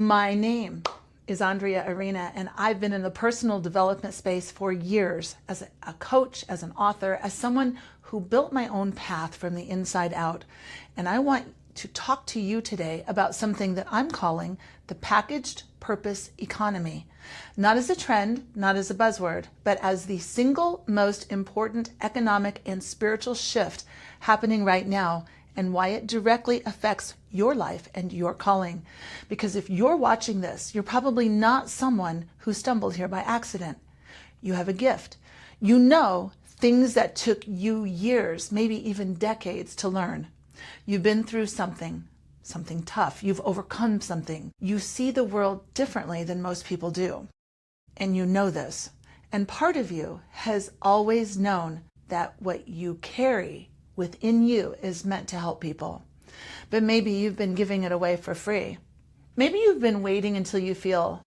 My name is Andrea, and I've been in the personal development space for years as a coach, as an author, as someone who built my own path from the inside out. And I want to talk to you today about something that I'm calling the packaged purpose economy. Not as a trend, not as a buzzword, but as the single most important economic and spiritual shift happening right now, and why it directly affects your life and your calling. Because if you're watching this, you're probably not someone who stumbled here by accident. You have a gift. You know things that took you years, maybe even decades to learn. You've been through something tough. You've overcome something. You see the world differently than most people do. And you know this. And part of you has always known that what you carry within you is meant to help people. But maybe you've been giving it away for free. Maybe you've been waiting until you feel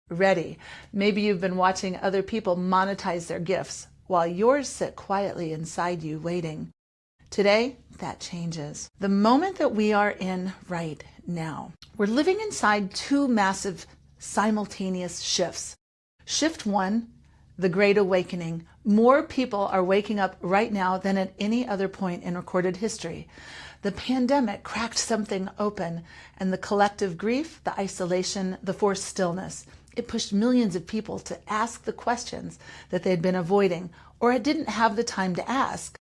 ready. Maybe you've been watching other people monetize their gifts while yours sit quietly inside you waiting. Today, that changes. The moment that we are in right now, we're living inside two massive simultaneous shifts. Shift one, the Great Awakening. More people are waking up right now than at any other point in recorded history. The pandemic cracked something open, and the collective grief, the isolation, the forced stillness, it pushed millions of people to ask the questions that they'd been avoiding or didn't have the time to ask.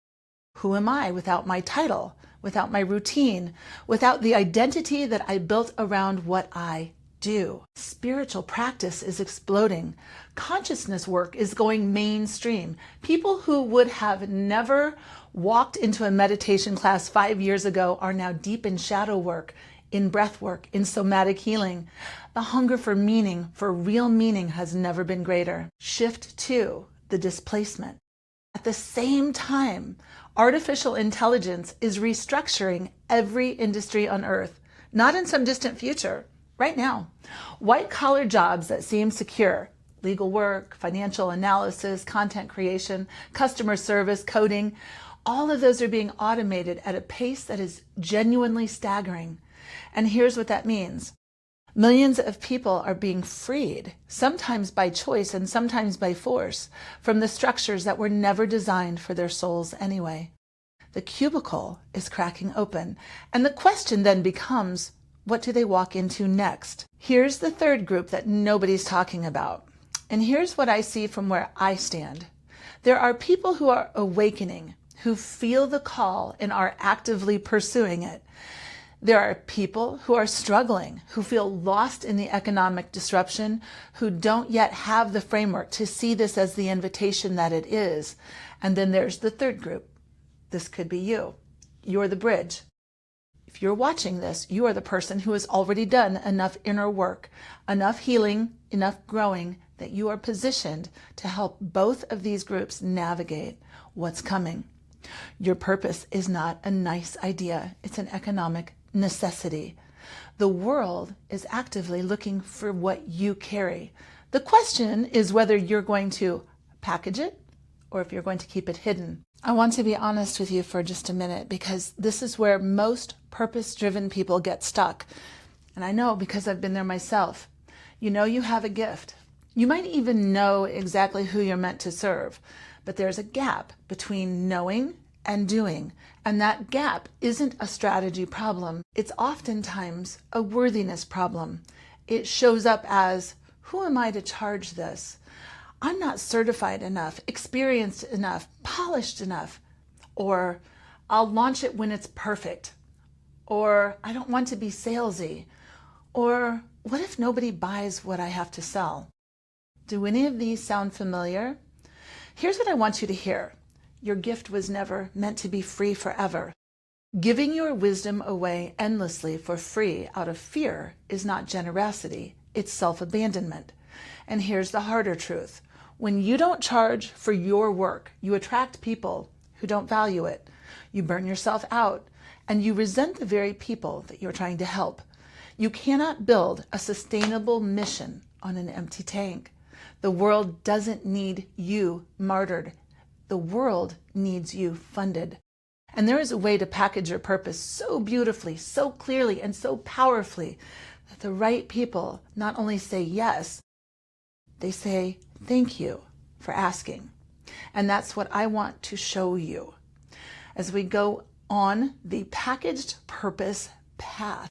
Who am I without my title, without my routine, without the identity that I built around what I do? Spiritual practice is exploding. Consciousness work is going mainstream. People who would have never walked into a meditation class 5 years ago are now deep in shadow work, in breath work, in somatic healing. The hunger for meaning, for real meaning, has never been greater. Shift two, the displacement. At the same time, artificial intelligence is restructuring every industry on earth, not in some distant future. Right now, white-collar jobs that seem secure, legal work, financial analysis, content creation, customer service, coding, all of those are being automated at a pace that is genuinely staggering. And here's what that means. Millions of people are being freed, sometimes by choice and sometimes by force, from the structures that were never designed for their souls anyway. The cubicle is cracking open, and the question then becomes, what do they walk into next? Here's the third group that nobody's talking about. And here's what I see from where I stand. There are people who are awakening, who feel the call and are actively pursuing it. There are people who are struggling, who feel lost in the economic disruption, who don't yet have the framework to see this as the invitation that it is. And then there's the third group. This could be you. You're the bridge. If you're watching this, you are the person who has already done enough inner work, enough healing, enough growing, that you are positioned to help both of these groups navigate what's coming. Your purpose is not a nice idea. It's an economic necessity. The world is actively looking for what you carry. The question is whether you're going to package it or if you're going to keep it hidden. I want to be honest with you for just a minute, because this is where most purpose-driven people get stuck. And I know because I've been there myself. You know you have a gift. You might even know exactly who you're meant to serve, but there's a gap between knowing and doing. And that gap isn't a strategy problem. It's oftentimes a worthiness problem. It shows up as, who am I to charge this? I'm not certified enough, experienced enough, polished enough. Or I'll launch it when it's perfect. Or I don't want to be salesy. Or what if nobody buys what I have to sell? Do any of these sound familiar? Here's what I want you to hear. Your gift was never meant to be free forever. Giving your wisdom away endlessly for free out of fear is not generosity, it's self-abandonment. And here's the harder truth. When you don't charge for your work, you attract people who don't value it. You burn yourself out, and you resent the very people that you're trying to help. You cannot build a sustainable mission on an empty tank. The world doesn't need you martyred. The world needs you funded. And there is a way to package your purpose so beautifully, so clearly, and so powerfully that the right people not only say yes, they say thank you for asking. And that's what I want to show you as we go on the packaged purpose path.